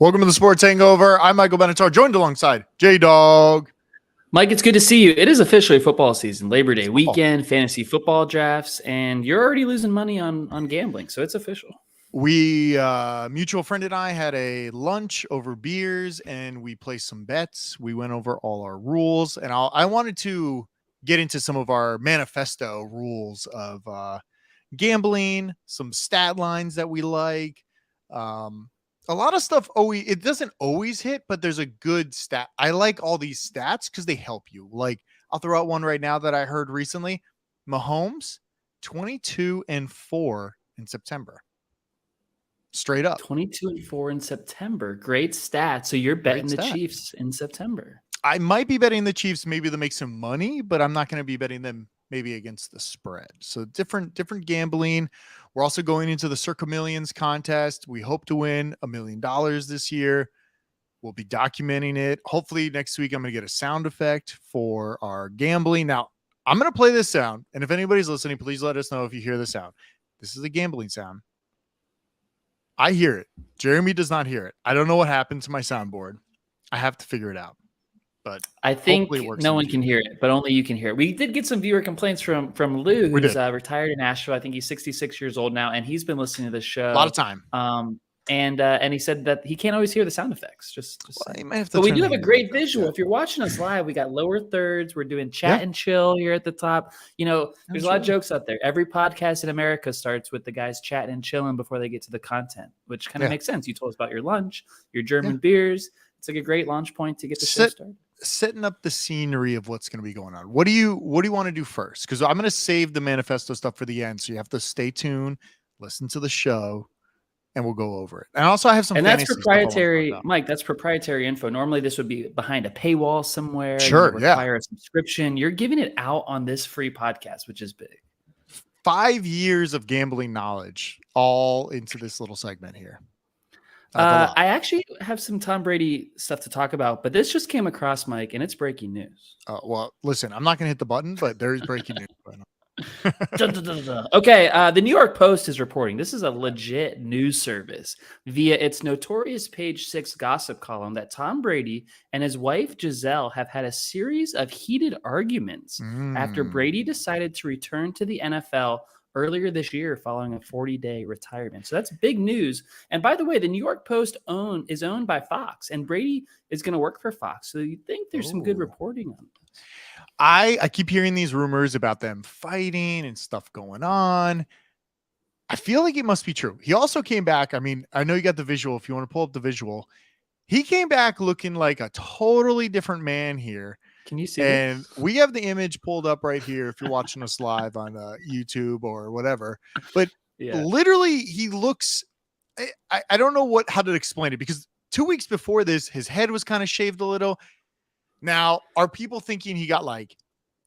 Welcome to the Sports Hangover. I'm Michael Benatar, joined alongside J-Dog. Mike, it's good to see you. It is officially football season, Labor Day weekend, fantasy football drafts, and you're already losing money on gambling, so it's official. We, mutual friend and I had a lunch over beers, and we placed some bets. We went over all our rules, and I wanted to get into some of our manifesto rules of gambling, some stat lines that we like. A lot of stuff it doesn't always hit, but there's a good stat. I like all these stats because they help you. Like, I'll throw out one right now that I heard recently. Mahomes, 22-4 in September. Straight up. 22-4 in September. Great stat. So you're betting the Chiefs in September. I might be betting the Chiefs maybe to make some money, but I'm not going to be betting them maybe against the spread. So different gambling. We're also going into the Circa Millions contest. We hope to win $1 million this year. We'll be documenting it. Hopefully next week I'm going to get a sound effect for our gambling. Now, I'm going to play this sound, and if anybody's listening, please let us know if you hear the sound. This is a gambling sound. I hear it. Jeremy does not hear it. I don't know what happened to my soundboard. I have to figure it out. But I think no one can hear it, but only you can hear it. We did get some viewer complaints from Lou, who's retired in Nashville. I think he's 66 years old now, and he's been listening to this show a lot of time. And he said that he can't always hear the sound effects. Well, you might have to. But we do have a great visual. If you're watching us live, we got lower thirds. We're doing chat and chill here at the top. You know, there's a lot of jokes out there. Every podcast in America starts with the guys chatting and chilling before they get to the content, which kind of makes sense. You told us about your lunch, your German beers. It's like a great launch point to get the show started. Setting up the scenery of what's going to be going on. What do you want to do first? Because I'm going to save the manifesto stuff for the end, so you have to stay tuned, listen to the show, and we'll go over it. And also, I have some. And that's proprietary, Mike. That's proprietary info. Normally, this would be behind a paywall somewhere. Sure, require a subscription. You're giving it out on this free podcast, which is big. 5 years of gambling knowledge, all into this little segment here. I actually have some Tom Brady stuff to talk about, but this just came across, Mike, and it's breaking news. Well, listen, I'm not going to hit the button, but there is breaking news. Okay, the New York Post is reporting. This is a legit news service via its notorious Page 6 gossip column that Tom Brady and his wife Giselle have had a series of heated arguments after Brady decided to return to the NFL earlier this year following a 40-day retirement. So that's big news. And by the way, the New York Post is owned by Fox, and Brady is going to work for Fox. So you think there's some good reporting on this? I keep hearing these rumors about them fighting and stuff going on. I feel like it must be true. He also came back. I mean, I know you got the visual. If you want to pull up the visual, he came back looking like a totally different man here. Can you see and we have the image pulled up right here if you're watching us live on YouTube or whatever. But literally, he looks I don't know how to explain it, because 2 weeks before this, his head was kind of shaved a little. Now, are people thinking he got like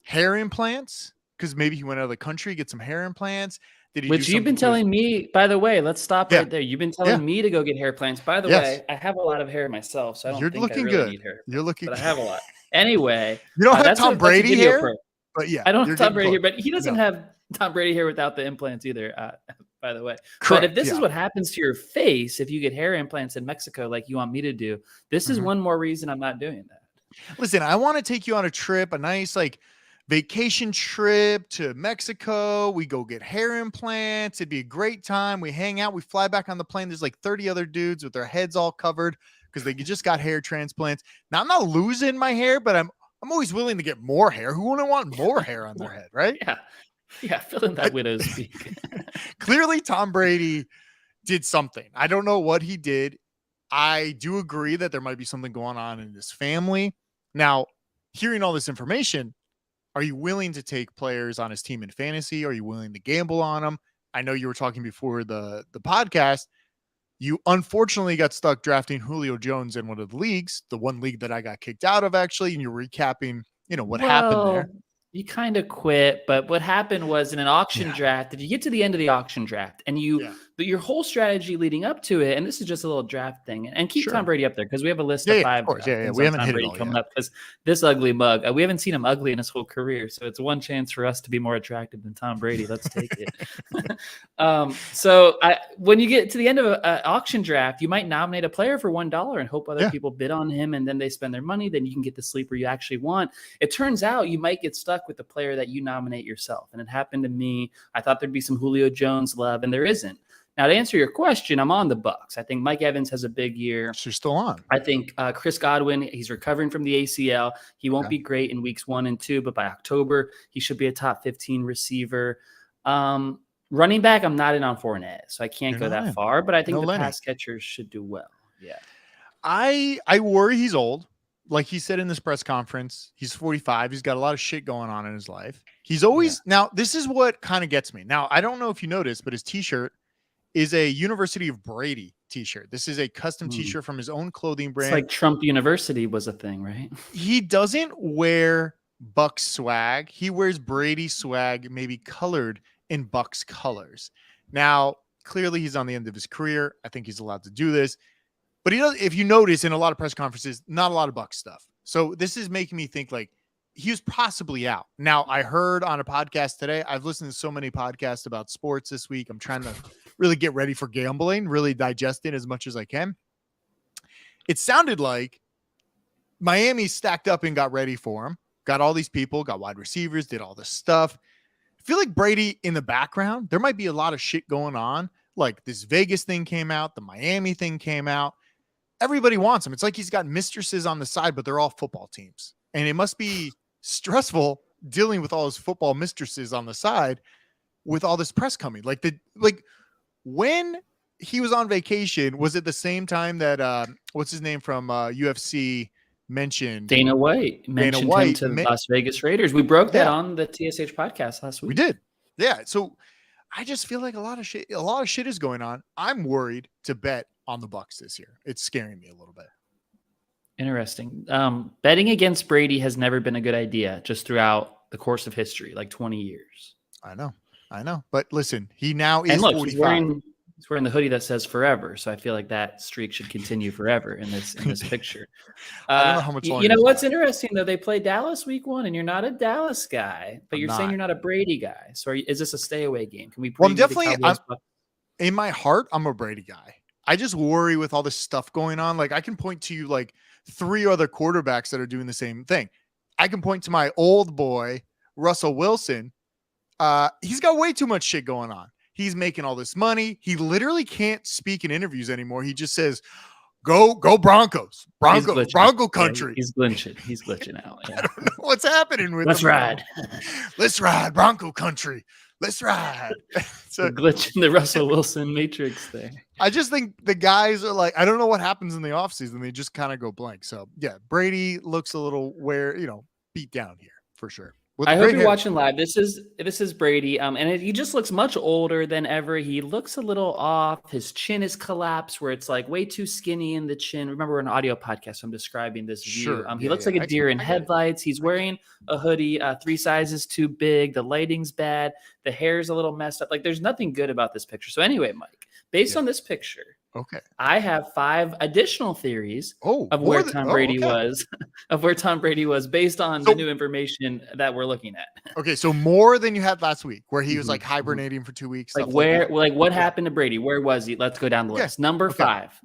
hair implants? Because maybe he went out of the country, get some hair implants. Which you've been telling me, by the way, let's stop right there. You've been telling me to go get hair implants. By the way, I have a lot of hair myself, so I don't think I really need hair. You're looking good. But I have a lot. Anyway, you don't have Tom Brady hair, but I don't have Tom Brady hair, but he doesn't have Tom Brady hair without the implants either, by the way. Correct. But if this is what happens to your face, if you get hair implants in Mexico like you want me to do, this is one more reason I'm not doing that. Listen, I want to take you on a trip, a nice vacation trip to Mexico. We go get hair implants. It'd be a great time. We hang out. We fly back on the plane. There's like 30 other dudes with their heads all covered because they just got hair transplants. Now, I'm not losing my hair, but I'm always willing to get more hair. Who wouldn't want more hair on their head, right? Yeah, fill in that widow's speak. Clearly, Tom Brady did something. I don't know what he did. I do agree that there might be something going on in his family. Now, hearing all this information, are you willing to take players on his team in fantasy? Are you willing to gamble on them? I know you were talking before the podcast. You unfortunately got stuck drafting Julio Jones in one of the leagues, the one league that I got kicked out of, actually, and you're recapping, what happened there. You kind of quit, but what happened was in an auction draft, did you get to the end of the auction draft and you But your whole strategy leading up to it, and this is just a little draft thing, and keep Tom Sure. Brady up there because we have a list Yeah, of of 5 course. Yeah. things We on haven't Tom hit it Brady all coming yet. up because this ugly mug, we haven't seen him ugly in his whole career. So it's one chance for us to be more attractive than Tom Brady. Let's take it. When you get to the end of an auction draft, you might nominate a player for $1 and hope other people bid on him, and then they spend their money. Then you can get the sleeper you actually want. It turns out you might get stuck with the player that you nominate yourself, and it happened to me. I thought there'd be some Julio Jones love, and there isn't. Now, to answer your question, I'm on the Bucs. I think Mike Evans has a big year. So you're still on. I think Chris Godwin, he's recovering from the ACL. He won't be great in weeks 1 and 2, but by October, he should be a top 15 receiver. Running back, I'm not in on Fournette, so I can't go that far, but I think the pass catchers should do well. Yeah. I worry he's old. Like he said in this press conference, he's 45. He's got a lot of shit going on in his life. He's always now, this is what kind of gets me. Now, I don't know if you noticed, but his t-shirt is a University of Brady t-shirt. This is a custom t-shirt from his own clothing brand. It's like Trump University was a thing, right? He doesn't wear Bucs swag. He wears Brady swag, maybe colored in Bucs colors. Now, clearly he's on the end of his career. I think he's allowed to do this. But he does, if you notice in a lot of press conferences, not a lot of Bucs stuff. So this is making me think like he was possibly out. Now, I heard on a podcast today, I've listened to so many podcasts about sports this week. I'm trying to really get ready for gambling, really digest it as much as I can. It sounded like Miami stacked up and got ready for him, got all these people, got wide receivers, did all this stuff. I feel like Brady in the background, there might be a lot of shit going on. Like this Vegas thing came out, the Miami thing came out. Everybody wants him. It's like he's got mistresses on the side, but they're all football teams. And it must be stressful dealing with all his football mistresses on the side with all this press coming. Like when he was on vacation, was it the same time that what's his name from UFC mentioned Dana White mentioned him to the Las Vegas Raiders? We broke that on the TSH podcast last week. We did. Yeah. So I just feel like a lot of shit is going on. I'm worried to bet on the Bucs this year. It's scaring me a little bit. Interesting. Betting against Brady has never been a good idea just throughout the course of history, like 20 years. I know. But listen, he now is 45. He's wearing the hoodie that says forever. So I feel like that streak should continue forever in this picture. I don't know how much longer. You know what's interesting though? They play Dallas week 1 and you're not a Dallas guy, but you're saying you're not a Brady guy. So is this a stay away game? Can we? Well, I'm definitely in my heart, I'm a Brady guy. I just worry with all this stuff going on. Like I can point to you like 3 other quarterbacks that are doing the same thing. I can point to my old boy, Russell Wilson. He's got way too much shit going on. He's making all this money. He literally can't speak in interviews anymore. He just says, go Broncos, Bronco country. Yeah, he's glitching out. Yeah. I don't know what's happening with Let's ride. Let's ride Bronco country. Let's ride. So glitch in the Russell Wilson matrix there. I just think the guys are like, I don't know what happens in the offseason. They just kind of go blank. So yeah, Brady looks a little beat down here for sure. I hope you're watching live. This is Brady, he just looks much older than ever. He looks a little off. His chin is collapsed, where it's like way too skinny in the chin. Remember, we're an audio podcast. So I'm describing this view. He looks like a deer in headlights. He's wearing a hoodie 3 sizes too big. The lighting's bad. The hair's a little messed up. Like there's nothing good about this picture. So anyway, Mike, based on this picture. Okay. I have 5 additional theories of where Tom Brady was based on the new information that we're looking at. Okay, so more than you had last week, where he was like hibernating for 2 weeks. Like what happened to Brady? Where was he? Let's go down the list. Number 5.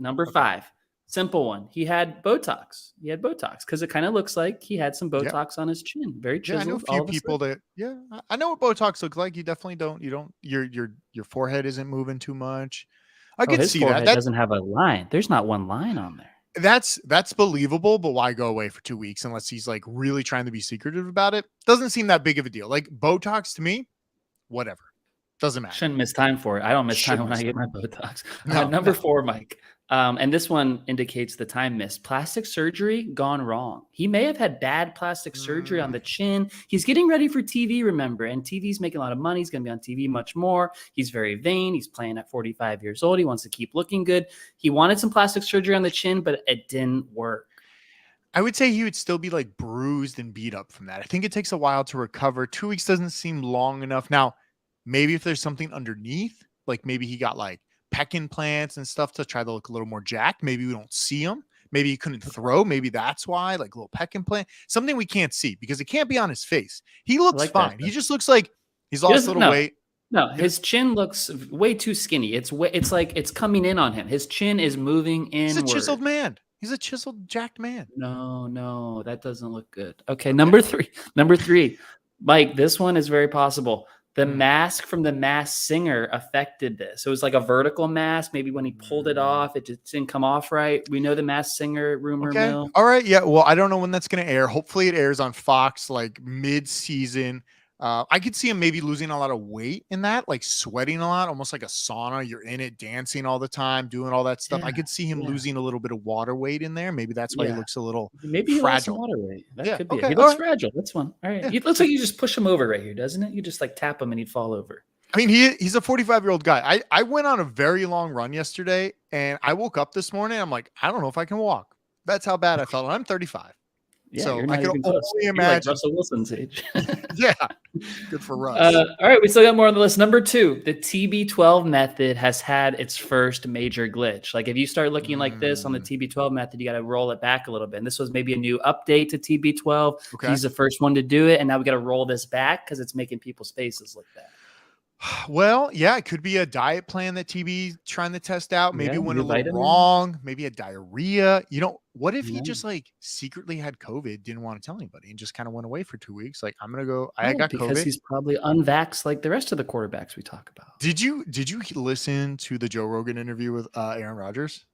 Simple one. He had Botox. Because it kind of looks like he had some Botox on his chin. Very chiseled. Yeah, I know a few people that. Yeah, I know what Botox looks like. You definitely don't. You don't. Your forehead isn't moving too much. I could see that. That doesn't have a line. There's not one line on there. That's believable, but why go away for 2 weeks unless he's like really trying to be secretive about it? Doesn't seem that big of a deal. Like Botox to me, whatever. Doesn't matter. Shouldn't miss time for it. I don't miss time when I get my Botox. Number 4, Mike. And this one indicates the time missed. Plastic surgery gone wrong. He may have had bad plastic surgery on the chin. He's getting ready for TV, remember, and TV's making a lot of money. He's going to be on TV much more. He's very vain. He's playing at 45 years old. He wants to keep looking good. He wanted some plastic surgery on the chin, but it didn't work. I would say he would still be like bruised and beat up from that. I think it takes a while to recover. 2 weeks doesn't seem long enough. Now, maybe if there's something underneath, like maybe he got like pec implants and stuff to try to look a little more jacked. Maybe we don't see them. Maybe he couldn't throw. Maybe that's why, like a little pec implant, something we can't see because it can't be on his face. He looks like that, fine. He just looks like he's He lost a doesn't little know. weight. No, his chin looks way too skinny. It's like it's coming in on him. His chin is moving He's a inward. chiseled man. He's a chiseled, jacked man. No, that doesn't look good. Okay, number three, Mike. This one is very possible. The mask from The Masked Singer affected this. It was like a vertical mask. Maybe when he pulled it off, it just didn't come off right. We know The Masked Singer rumor mill. All right. Yeah. Well, I don't know when that's going to air. Hopefully it airs on Fox like mid-season. I could see him maybe losing a lot of weight in that, like sweating a lot, almost like a sauna. You're in it, dancing all the time, doing all that stuff. I could see him losing a little bit of water weight in there. Maybe that's why he looks a little maybe he lost some fragile. water weight. That could be it. Okay. He looks fragile. That's one. All right. It looks like you just push him over right here, doesn't it? You just like tap him and he'd fall over. I mean, he's a 45-year-old guy. I went on a very long run yesterday, and I woke up this morning. I'm like, I don't know if I can walk. That's how bad I felt. And I'm 35. Yeah, so I can only imagine. like Russell Wilson's age. Yeah, good for Russ. All right, we still got more on the list. Number 2, the TB12 method has had its first major glitch. Like if you start looking like this on the TB12 method, you got to roll it back a little bit. And this was maybe a new update to TB12. Okay. He's the first one to do it, and now we got to roll this back because it's making people's faces look bad. Well, yeah, it could be a diet plan that TB trying to test out. Maybe went a little wrong. Maybe a diarrhea. You know, what if he just like secretly had COVID, didn't want to tell anybody, and just kind of went away for 2 weeks? Like, I'm gonna go. I got COVID because he's probably unvaxxed like the rest of the quarterbacks we talk about. Did you listen to the Joe Rogan interview with Aaron Rodgers?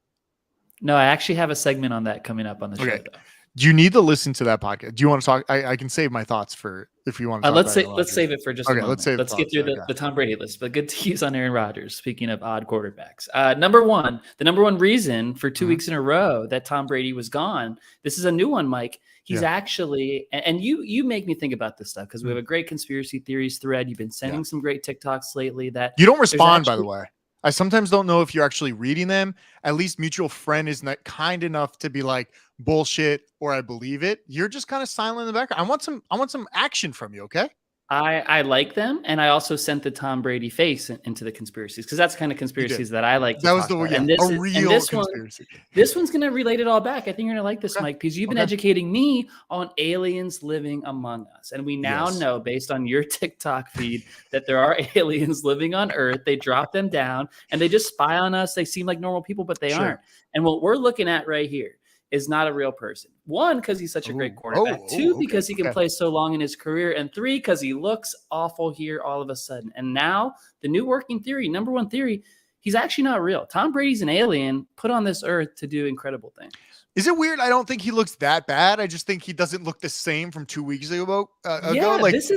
No, I actually have a segment on that coming up on the show. Though. You need to listen to that podcast. Do you want to talk? I can save my thoughts for if you want to. Let's save it for just a moment. Let's get through the Tom Brady list. But good tease on Aaron Rodgers. Speaking of odd quarterbacks, the number one reason for 2 weeks in a row that Tom Brady was gone. This is a new one, Mike. He's actually, and you make me think about this stuff because we have a great conspiracy theories thread. You've been sending some great TikToks lately. That you don't respond, by the way. I sometimes don't know if you're actually reading them. At least mutual friend is not kind enough to be like bullshit or I believe it. You're just kind of silent in the background. I want some action from you. Okay. I like them, and I also sent the Tom Brady face into the conspiracies because that's the kind of conspiracies that I like. That was the real conspiracy. This one's going to relate it all back. I think you're going to like this, Mike, because you've been educating me on aliens living among us, and we now know, based on your TikTok feed, that there are aliens living on Earth. They drop them down, and they just spy on us. They seem like normal people, but they aren't. And what we're looking at right here is not a real person. 1, because he's such a great quarterback. 2, because he can play so long in his career. And 3, because he looks awful here all of a sudden. And now the new working theory, number 1 theory, he's actually not real. Tom Brady's an alien put on this earth to do incredible things. Is it weird? I don't think he looks that bad. I just think he doesn't look the same from 2 weeks ago. Like this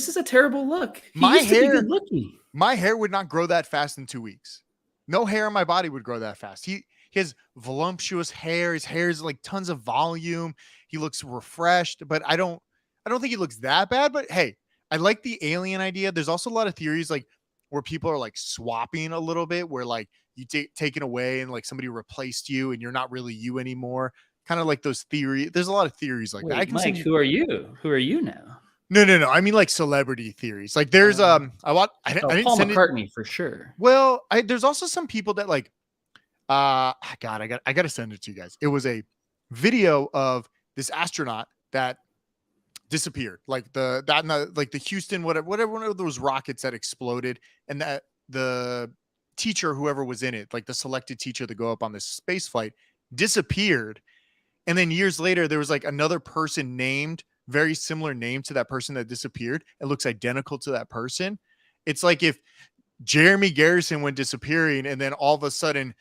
is a terrible look. My hair would not grow that fast in 2 weeks. No hair on my body would grow that fast. He has voluptuous hair. His hair is like tons of volume. He looks refreshed, but I don't think he looks that bad. But hey, I like the alien idea. There's also a lot of theories like where people are like swapping a little bit, where like you take it away and like somebody replaced you and you're not really you anymore. Kind of like those theories. There's a lot of theories like that. I can Mike, who are you? Who are you now? No. I mean like celebrity theories. Like there's I didn't Paul McCartney for sure. Well, there's also some people that like God, I got to send it to you guys. It was a video of this astronaut that disappeared, like the Houston, whatever one of those rockets that exploded, and that the teacher, whoever was in it, like the selected teacher to go up on this space flight, disappeared. And then years later, there was like another person named, very similar name to that person that disappeared. It looks identical to that person. It's like if Jeremy Garrison went disappearing and then all of a sudden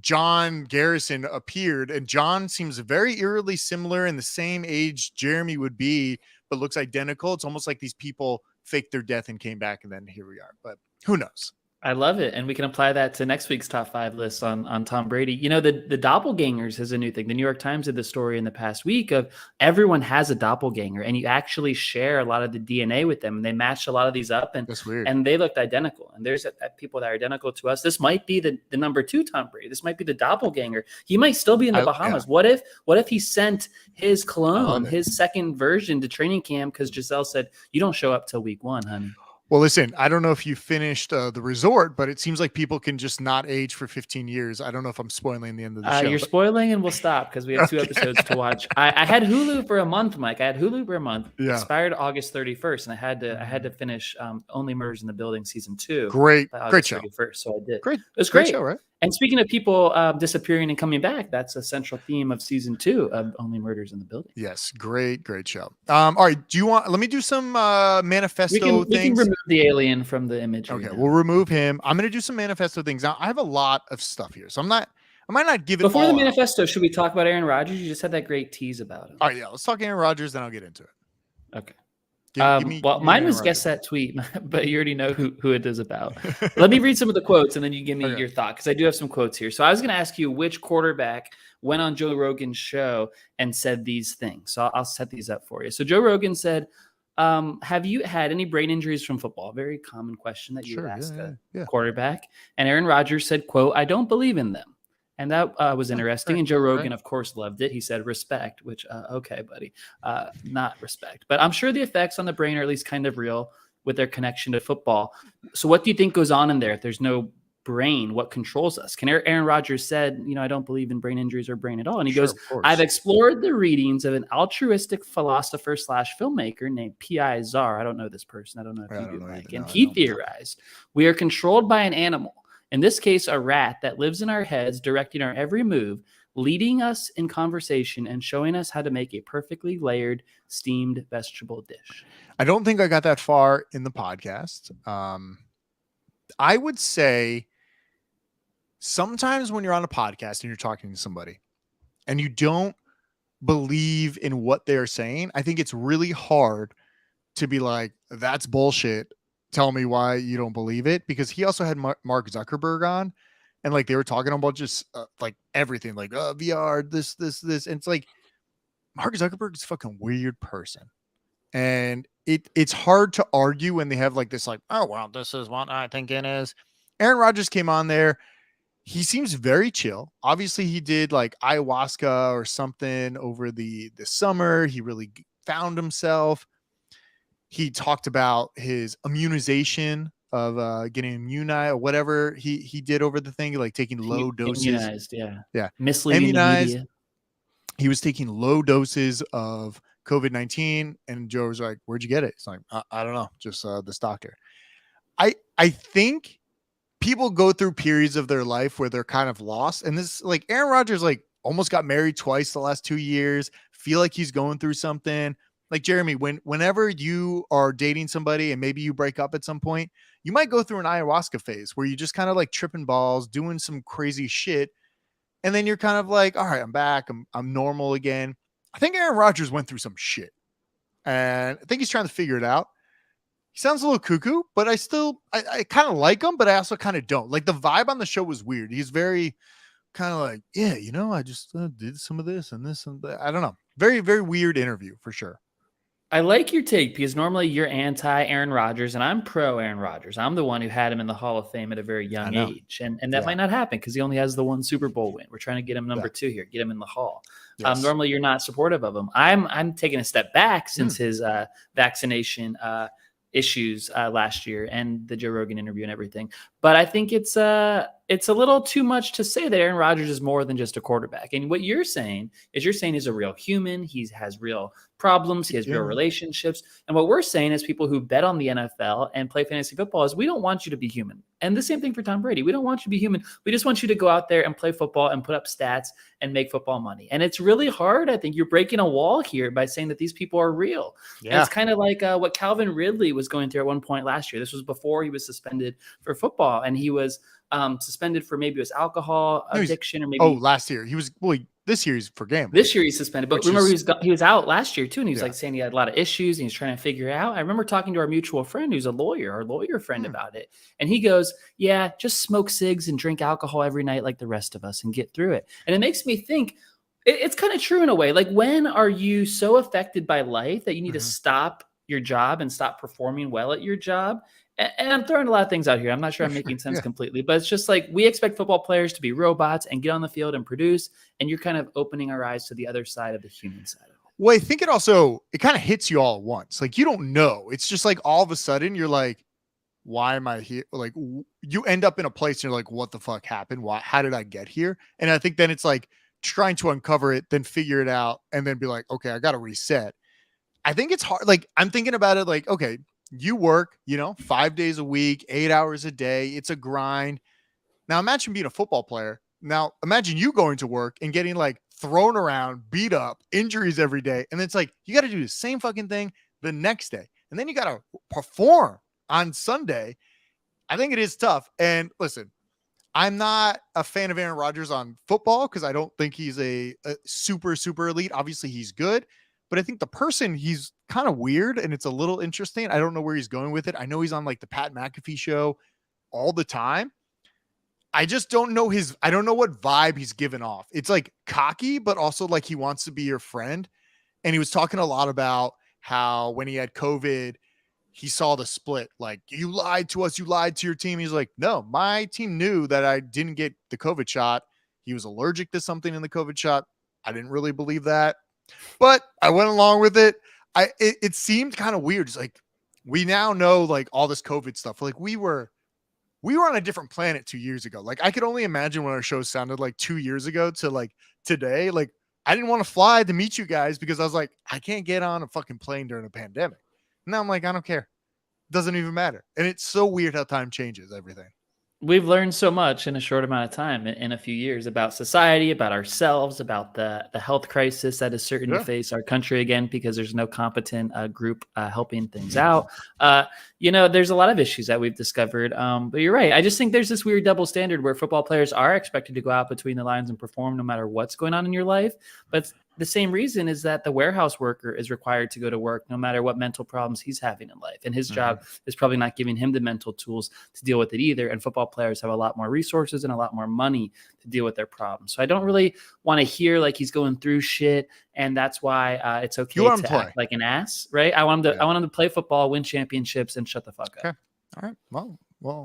John Garrison appeared, and John seems very eerily similar in the same age Jeremy would be, but looks identical. It's almost like these people faked their death and came back, and then here we are. But who knows? I love it. And we can apply that to next week's top 5 list on Tom Brady. You know, the doppelgangers is a new thing. The New York Times did the story in the past week of everyone has a doppelganger, and you actually share a lot of the DNA with them. And they matched a lot of these up, and that's weird. And they looked identical. And there's people that are identical to us. This might be the number 2 Tom Brady. This might be the doppelganger. He might still be in the Bahamas. Yeah. What if he sent his clone, his second version to training camp because Giselle said, you don't show up till week 1, honey? Well, listen, I don't know if you finished The Resort, but it seems like people can just not age for 15 years. I don't know if I'm spoiling the end of the show. You're But spoiling, and we'll stop because we have 2 okay. episodes to watch. I had Hulu for a month, Mike. I had Hulu for a month. Yeah. Expired August 31st, and I had to finish Only Murders in the Building season 2 Great by August show. 31st. So I did. Great. It was Great great. show, right? And speaking of people disappearing and coming back, that's a central theme of season 2 of Only Murders in the Building. Yes, great show. All right, let me do some manifesto We can things. remove the alien from the imagery. Okay, now. we'll remove him. I'm going to do some manifesto things. Now, I have a lot of stuff here, so I might not give it Before all the out. manifesto, should we talk about Aaron Rodgers? You just had that great tease about him. All right, yeah, let's talk Aaron Rodgers, then I'll get into it. Okay. Give me Mine Aaron was guess Rodgers. that tweet, but you already know who it is about. Let me read some of the quotes, and then you give me your thought, because I do have some quotes here. So I was going to ask you which quarterback went on Joe Rogan's show and said these things. So I'll set these up for you. So Joe Rogan said, have you had any brain injuries from football? Very common question that you would ask a quarterback. And Aaron Rodgers said, quote, I don't believe in them. And that was interesting. And Joe Rogan, of course, loved it. He said respect, which, okay, buddy, not respect. But I'm sure the effects on the brain are at least kind of real with their connection to football. So what do you think goes on in there if there's no brain? What controls us? Aaron Rodgers said, I don't believe in brain injuries or brain at all. And he goes, I've explored the readings of an altruistic philosopher / filmmaker named P.I. Czar. I don't know this person. I don't know if you do, Mike. And he theorized, we are controlled by an animal. In this case, a rat that lives in our heads, directing our every move, leading us in conversation, and showing us how to make a perfectly layered steamed vegetable dish. I don't think I got that far in the podcast. I would say sometimes when you're on a podcast and you're talking to somebody and you don't believe in what they're saying, I think it's really hard to be like, that's bullshit. Tell me why you don't believe it, because he also had Mark Zuckerberg on, and like they were talking about just like everything, like VR, this, and it's like Mark Zuckerberg is a fucking weird person, and it's hard to argue when they have like this, like, oh well, this is what I think it is. Aaron Rodgers came on there. He seems very chill. Obviously, he did like ayahuasca or something over the summer. He really found himself. He talked about his immunization of getting immunized or whatever he did over the thing, like taking low doses. Immunized, yeah. Misleading immunized. The media. He was taking low doses of COVID-19, and Joe was like, where'd you get it? It's like, I don't know, just this doctor. I think people go through periods of their life where they're kind of lost. And this, like, Aaron Rodgers, like, almost got married twice the last 2 years, feel like he's going through something. Like Jeremy, whenever you are dating somebody and maybe you break up at some point, you might go through an ayahuasca phase where you just kind of like tripping balls, doing some crazy shit. And then you're kind of like, all right, I'm back. I'm normal again. I think Aaron Rodgers went through some shit, and I think he's trying to figure it out. He sounds a little cuckoo, but I kind of like him, but I also kind of don't. Like the vibe on the show was weird. He's very kind of like, yeah, I just did some of this and this and that. I don't know. Very, very weird interview for sure. I like your take, because normally you're anti Aaron Rodgers and I'm pro Aaron Rodgers. I'm the one who had him in the Hall of Fame at a very young age. And that might not happen because he only has the one Super Bowl win. We're trying to get him number 2 here, get him in the Hall. Yes. Normally you're not supportive of him. I'm taking a step back since his vaccination issues last year and the Joe Rogan interview and everything. But I think it's a little too much to say that Aaron Rodgers is more than just a quarterback. And what you're saying is he's a real human. He has real problems. He has real relationships. And what we're saying as people who bet on the NFL and play fantasy football is we don't want you to be human. And the same thing for Tom Brady. We don't want you to be human. We just want you to go out there and play football and put up stats and make football money. And it's really hard. I think you're breaking a wall here by saying that these people are real. Yeah. And it's kind of like what Calvin Ridley was going through at one point last year. This was before he was suspended for football. And he was suspended for maybe it was alcohol addiction or maybe. Oh, last year. He was, this year he's for gambling. This year he's suspended. But remember, he was out last year too. And he was like saying he had a lot of issues and he's trying to figure it out. I remember talking to our mutual friend who's a lawyer, our lawyer friend about it. And he goes, yeah, just smoke cigs and drink alcohol every night like the rest of us and get through it. And it makes me think it's kind of true in a way. Like, when are you so affected by life that you need to stop your job and stop performing well at your job? And I'm throwing a lot of things out here. I'm not sure I'm making sense completely, but it's just like we expect football players to be robots and get on the field and produce. And you're kind of opening our eyes to the other side of the human side of it. Well, I think it kind of hits you all at once. Like, you don't know. It's just like all of a sudden you're like, why am I here? Like you end up in a place and you're like, what the fuck happened? Why, how did I get here? And I think then it's like trying to uncover it, then figure it out and then be like, okay, I got to reset. I think it's hard. Like I'm thinking about it like, okay, you work, 5 days a week, 8 hours a day. It's a grind. Now imagine being a football player. Now imagine you going to work and getting like thrown around, beat up, injuries every day. And it's like, you got to do the same fucking thing the next day. And then you got to perform on Sunday. I think it is tough. And listen, I'm not a fan of Aaron Rodgers on football because I don't think he's a super, super elite. Obviously, he's good, but I think the person, he's kind of weird and it's a little interesting. I don't know where he's going with it. I know he's on like the Pat McAfee show all the time. I just don't know I don't know what vibe he's given off. It's like cocky, but also like he wants to be your friend. And he was talking a lot about how when he had COVID, he saw the split. Like, you lied to us. You lied to your team. He's like, no, my team knew that I didn't get the COVID shot. He was allergic to something in the COVID shot. I didn't really believe that, but I went along with it. It seemed kind of weird. It's like, we now know like all this COVID stuff. Like we were on a different planet 2 years ago. Like I could only imagine what our show sounded like 2 years ago to like today. Like I didn't want to fly to meet you guys because I was like, I can't get on a fucking plane during a pandemic. Now I'm like, I don't care. Doesn't even matter. And it's so weird how time changes everything. We've learned so much in a short amount of time in a few years about society, about ourselves, about the health crisis that is certain to face our country again because there's no competent group helping things out. There's a lot of issues that we've discovered. But you're right. I just think there's this weird double standard where football players are expected to go out between the lines and perform no matter what's going on in your life. But the same reason is that the warehouse worker is required to go to work no matter what mental problems he's having in life. And his job is probably not giving him the mental tools to deal with it either. And football players have a lot more resources and a lot more money to deal with their problems. So I don't really want to hear like he's going through shit. And that's why it's okay to act like an ass, right? I want him to play football, win championships, and shut the fuck up. Okay. All right. Well,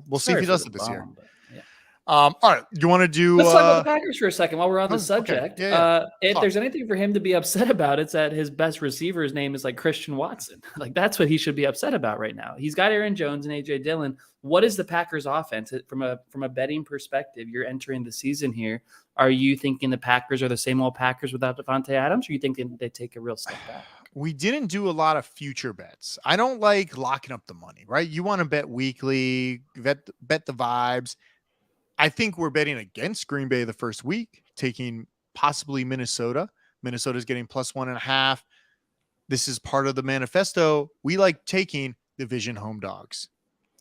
we'll see if he does it this year. Yeah. All right. You want to do? Let's talk about the Packers for a second while we're on the subject. Okay. Yeah. If there's anything for him to be upset about, it's that his best receiver's name is like Christian Watson. Like that's what he should be upset about right now. He's got Aaron Jones and AJ Dillon. What is the Packers offense from a betting perspective? You're entering the season here. Are you thinking the Packers are the same old Packers without Devontae Adams, or are you thinking they take a real step back? We didn't do a lot of future bets. I don't like locking up the money, right? You want to bet weekly, bet the vibes. I think we're betting against Green Bay the first week, taking possibly Minnesota. Minnesota's getting +1.5. This is part of the manifesto. We like taking division home dogs.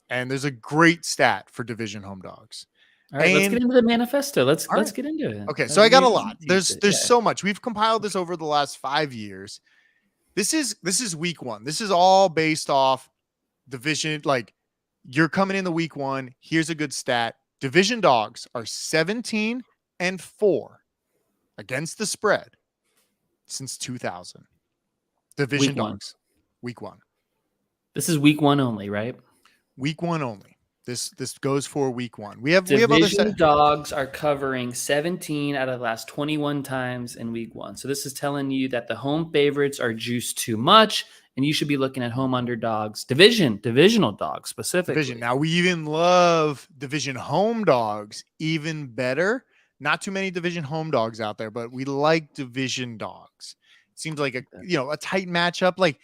And there's a great stat for division home dogs. All right, let's get into the manifesto. Let's get into it. Okay, so I got a lot. There's so much. We've compiled this over the last 5 years. This is week one. This is all based off division. Like you're coming in the week one. Here's a good stat. Division dogs are 17-4 against the spread since 2000. Division dogs, week one. This is week one only, right? Week one only. This goes for week one. We have other dogs are covering 17 out of the last 21 times in week one. So this is telling you that the home favorites are juiced too much, and you should be looking at home underdogs, divisional dogs specifically. Now we even love division home dogs even better. Not too many division home dogs out there, but we like division dogs. It seems like a tight matchup, like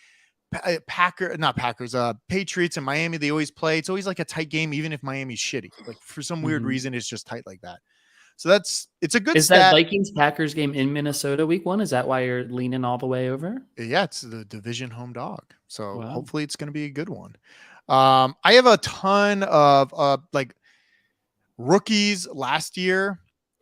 Patriots and Miami, they always play. It's always like a tight game, even if Miami's shitty. Like for some weird reason, it's just tight like that. So it's a good Is stat. that Vikings-Packers game in Minnesota week one? Is that why you're leaning all the way over? Yeah, it's the division home dog. So hopefully it's going to be a good one. I have a ton of like rookies last year.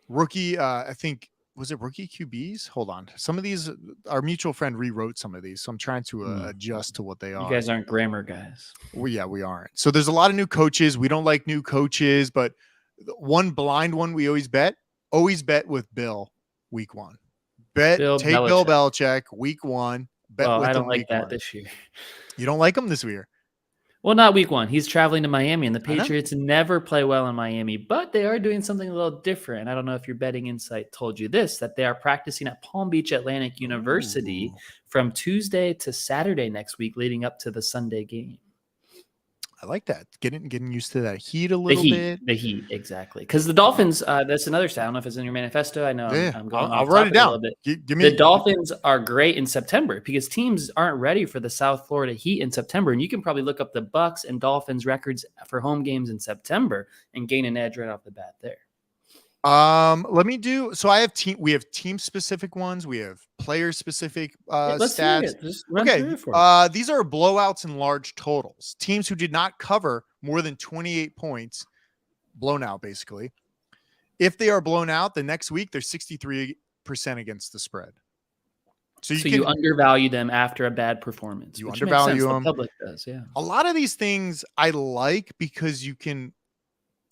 I think, was it rookie QBs? Hold on. Some of these, our mutual friend rewrote some of these. So I'm trying to adjust to what they are. You guys aren't grammar guys. Well, yeah, we aren't. So there's a lot of new coaches. We don't like new coaches, but one blind one we always bet with Bill week one. Take Bill Belichick week one. Bet with I don't like that this year. You don't like him this year? Well, not week one. He's traveling to Miami, and the Patriots never play well in Miami, but they are doing something a little different. I don't know if your betting insight told you this, that they are practicing at Palm Beach Atlantic University from Tuesday to Saturday next week, leading up to the Sunday game. I like that. Getting used to that heat a little bit. The Heat, exactly. Because the Dolphins, that's another stat. I don't know if it's in your manifesto. I know Yeah, I'm going I'll off write it topic a little down. bit. Give The me. Dolphins are great in September because teams aren't ready for the South Florida Heat in September. And you can probably look up the Bucks and Dolphins records for home games in September and gain an edge right off the bat there. Let me do. So we have team specific ones. We have player specific Let's hear stats. it. Just run Okay. through it for me. These are blowouts and large totals. Teams who did not cover more than 28 points, blown out basically. If they are blown out the next week, they're 63% against the spread. So you undervalue them after a bad performance. You which undervalue makes sense. them. The public does, yeah. A lot of these things I like because you can,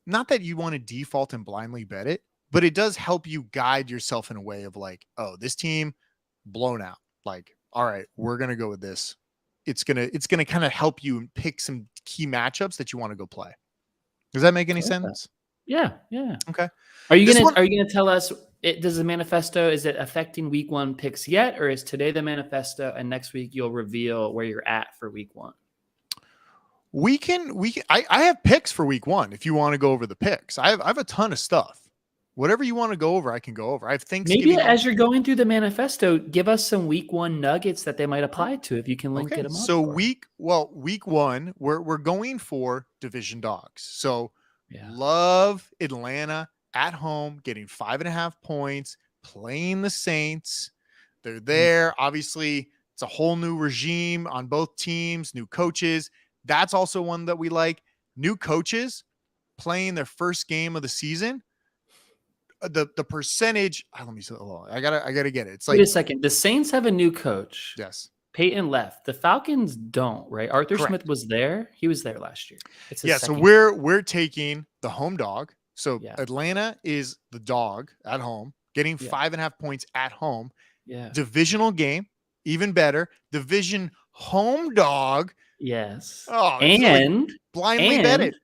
not that you want to default and blindly bet it, but it does help you guide yourself in a way of like, oh, this team blown out. Like, all right, we're going to go with this. It's going to kind of help you pick some key matchups that you want to go play. Does that make any sense? Yeah. Okay. Are you gonna tell us? Does the manifesto, is it affecting week one picks yet, or is today the manifesto and next week you'll reveal where you're at for week one? I have picks for week one. If you want to go over the picks, I have a ton of stuff. Whatever you want to go over, I can go over. I have Thanksgiving. Maybe as you're going through the manifesto, give us some week one nuggets that they might apply to if you can link it them up. So week one, we're going for division dogs. So love Atlanta at home, getting 5.5 points, playing the Saints. They're there. Obviously, it's a whole new regime on both teams, new coaches. That's also one that we like. New coaches playing their first game of the season. The percentage. Let me say. I gotta get it. It's like, wait a second. The Saints have a new coach. Yes. Peyton left. The Falcons don't, right? Arthur Correct. Smith was there. He was there last year. It's so we're taking the home dog. So Yeah. Atlanta is the dog at home, getting 5.5 points at home. Yeah. Divisional game, even better. Division home dog. Yes. Oh, and blindly bet it.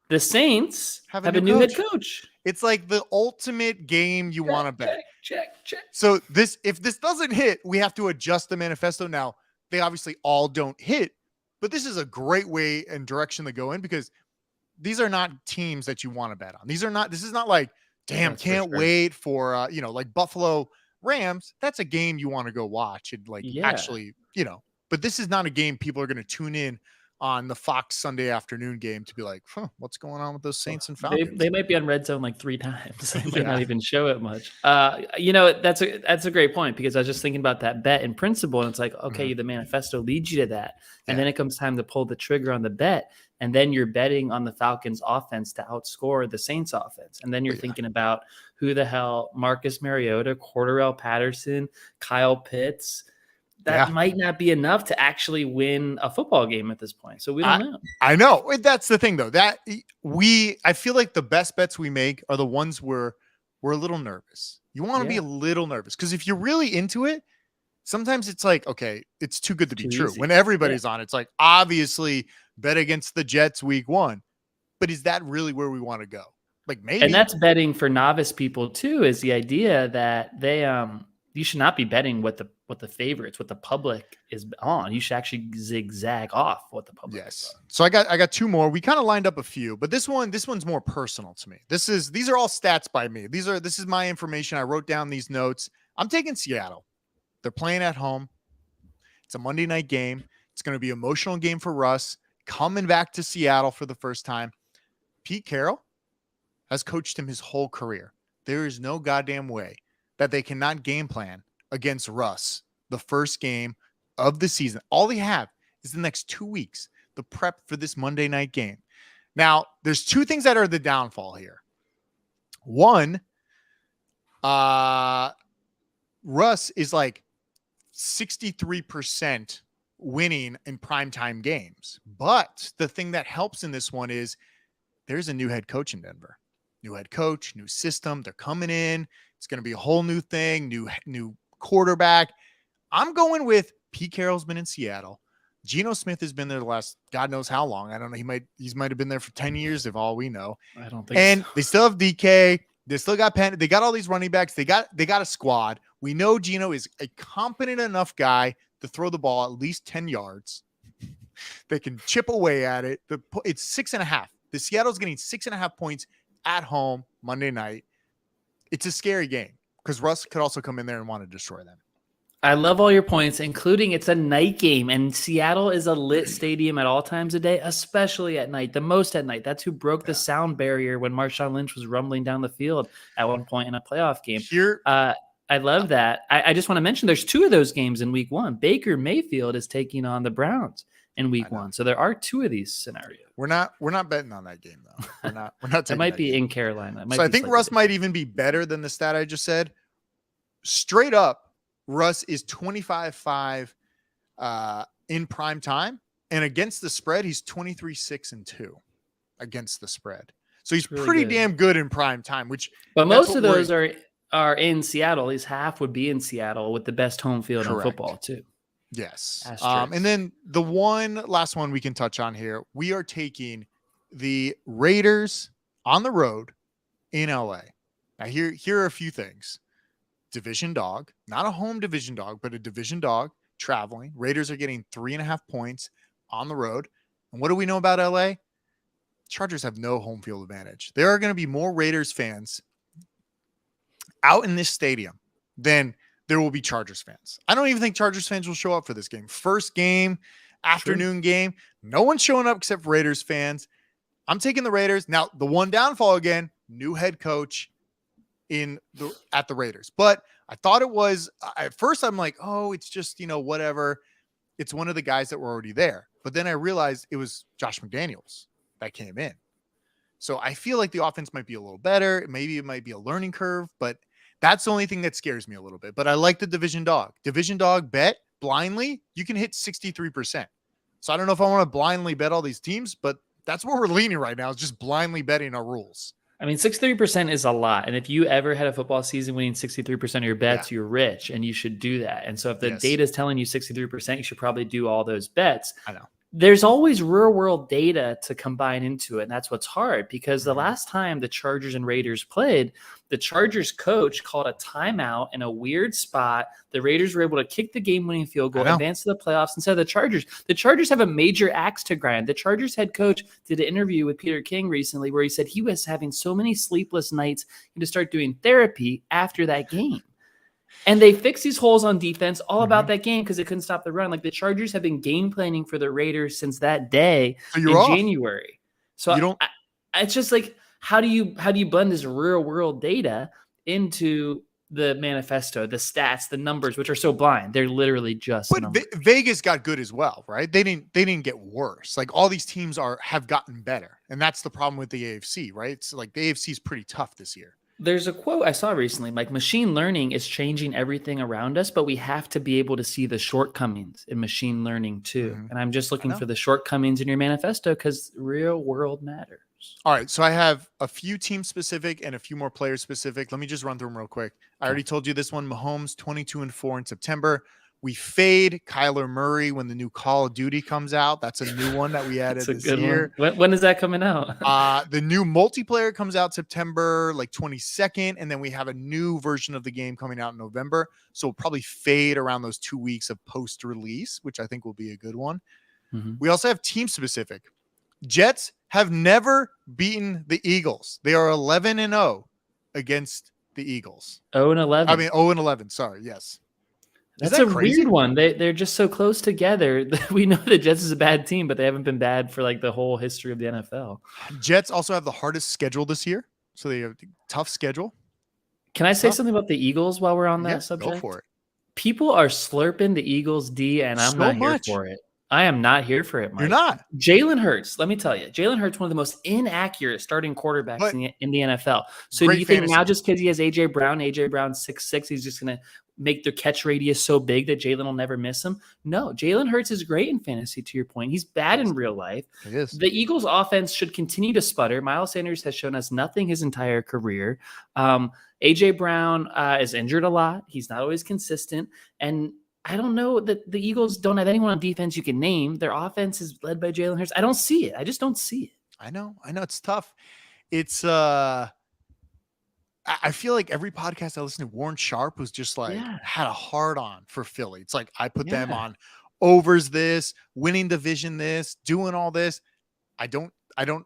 The Saints have a new head coach. It's like the ultimate game you want to bet. Check. So if this doesn't hit, we have to adjust the manifesto. Now, they obviously all don't hit, but this is a great way and direction to go in because these are not teams that you want to bet on. This is not like, damn, can't wait for, like Buffalo Rams. That's a game you want to go watch and actually, but this is not a game people are going to tune in on the Fox Sunday afternoon game to be like, what's going on with those Saints and Falcons? They might be on red zone like 3 times. They might not even show it much. That's a great point because I was just thinking about that bet in principle. And it's like, okay, the manifesto leads you to that. And then it comes time to pull the trigger on the bet. And then you're betting on the Falcons offense to outscore the Saints offense. And then you're thinking about who the hell, Marcus Mariota, Cordarrelle Patterson, Kyle Pitts. That might not be enough to actually win a football game at this point. So we don't know. I know. That's the thing, though. I feel like the best bets we make are the ones where we're a little nervous. You want to be a little nervous because if you're really into it, sometimes it's like, okay, it's too good to be true. Easy. When everybody's on, it's like, obviously bet against the Jets week 1. But is that really where we want to go? Like maybe. And that's betting for novice people too, is the idea that they you should not be betting what the favorites, what the public is on. You should actually zigzag off what the public is on. So I got 2 more. We kind of lined up a few, but this one's more personal to me. These are all stats by me. This is my information. I wrote down these notes. I'm taking Seattle. They're playing at home. It's a Monday night game. It's going to be an emotional game for Russ coming back to Seattle for the first time. Pete Carroll has coached him his whole career. There is no goddamn way that they cannot game plan against Russ the first game of the season. All they have is the next 2 weeks, the prep for this Monday night game. Now, there's 2 things that are the downfall here. One, Russ is like 63% winning in primetime games. But the thing that helps in this one is there's a new head coach in Denver. New head coach, new system. They're coming in. It's going to be a whole new thing, new quarterback. I'm going with Pete Carroll's been in Seattle. Geno Smith has been there the last God knows how long. I don't know. He might have been there for 10 years, if all we know. I don't think and so. They still have DK. They still got Penn. They got all these running backs. They got a squad. We know Geno is a competent enough guy to throw the ball at least 10 yards. They can chip away at it. It's 6.5. The Seattle's getting 6.5 points at home Monday night. It's a scary game because Russ could also come in there and want to destroy them. I love all your points, including it's a night game, and Seattle is a lit stadium at all times of day, especially at night, the most at night. That's who broke the sound barrier when Marshawn Lynch was rumbling down the field at one point in a playoff game. I love that. I just want to mention there's 2 of those games in week 1. Baker Mayfield is taking on the Browns in week 1. So there are 2 of these scenarios. We're not betting on that game though. We're not It might be in Carolina. So I think Russ might even be better than the stat I just said. Straight up, Russ is 25-5 in prime time, and against the spread, he's 23-6-2 against the spread. So he's really pretty damn good in prime time. But most of those are in Seattle. At least half would be in Seattle with the best home field in football too. Yes. And then the last one we can touch on here, we are taking the Raiders on the road in LA. Now here are a few things. Division dog, not a home division dog, but a division dog traveling. Raiders are getting 3.5 points on the road. And what do we know about LA? Chargers have no home field advantage. There are going to be more Raiders fans out in this stadium than there will be Chargers fans. I don't even think Chargers fans will show up for this game. First game, afternoon game. No one's showing up except Raiders fans. I'm taking the Raiders. Now, the one downfall again, new head coach at the Raiders. But I thought it was, at first I'm like, oh, it's just, whatever. It's one of the guys that were already there. But then I realized it was Josh McDaniels that came in. So I feel like the offense might be a little better. Maybe it might be a learning curve, but that's the only thing that scares me a little bit. But I like the division dog. Division dog bet blindly, you can hit 63%. So I don't know if I want to blindly bet all these teams, but that's where we're leaning right now, is just blindly betting our rules. I mean, 63% is a lot. And if you ever had a football season winning 63% of your bets, you're rich and you should do that. And so if the data is telling you 63%, you should probably do all those bets. I know. There's always real world data to combine into it. And that's what's hard, because the last time the Chargers and Raiders played, the Chargers coach called a timeout in a weird spot. The Raiders were able to kick the game-winning field goal, advance to the playoffs instead of the Chargers. The Chargers have a major axe to grind. The Chargers head coach did an interview with Peter King recently where he said he was having so many sleepless nights he had to start doing therapy after that game. And they fixed these holes on defense all about that game because they couldn't stop the run. Like, the Chargers have been game planning for the Raiders since that day in January. So it's just like, how do you blend this real world data into the manifesto, the stats, the numbers, which are so blind? They're literally just numbers. Vegas got good as well, right? They didn't get worse. Like, all these teams have gotten better. And that's the problem with the AFC, right? It's like the AFC is pretty tough this year. There's a quote I saw recently, like, machine learning is changing everything around us, but we have to be able to see the shortcomings in machine learning too. And I'm just looking for the shortcomings in your manifesto because real world matters. All right. So I have a few team specific and a few more player specific. Let me just run through them real quick. I already told you this one. Mahomes 22-4 in September. We fade Kyler Murray when the new Call of Duty comes out. That's a new one that we added this year. When is that coming out? The new multiplayer comes out September 22nd, and then we have a new version of the game coming out in November. So we'll probably fade around those 2 weeks of post-release, which I think will be a good one. We also have team specific. Jets have never beaten the Eagles. They are 11-0 against the Eagles. 0-11. I mean 0-11. Sorry. Yes. That's a weird one. They're just so close together. We know the Jets is a bad team, but they haven't been bad for like the whole history of the NFL. Jets also have the hardest schedule this year, so they have a tough schedule. Can I say something about the Eagles while we're on that subject? Go for it. People are slurping the Eagles D, and I'm not here for it. I am not here for it, Mike. You're not. Jalen Hurts, let me tell you, Jalen Hurts, one of the most inaccurate starting quarterbacks in the NFL. So do you think now just because he has A.J. Brown 6'6", he's just going to make the catch radius so big that Jalen will never miss him? No, Jalen Hurts is great in fantasy, to your point. He's bad in real life. It is. The Eagles offense should continue to sputter. Miles Sanders has shown us nothing his entire career. A.J. Brown is injured a lot. He's not always consistent. And I don't know that the Eagles don't have anyone on defense you can name. Their offense is led by Jalen Hurts. I don't see it. I just don't see it. I know. It's tough. It's I feel like every podcast I listen to, Warren Sharp was just like had a hard on for Philly. It's like I put them on overs this, winning division this, doing all this. I don't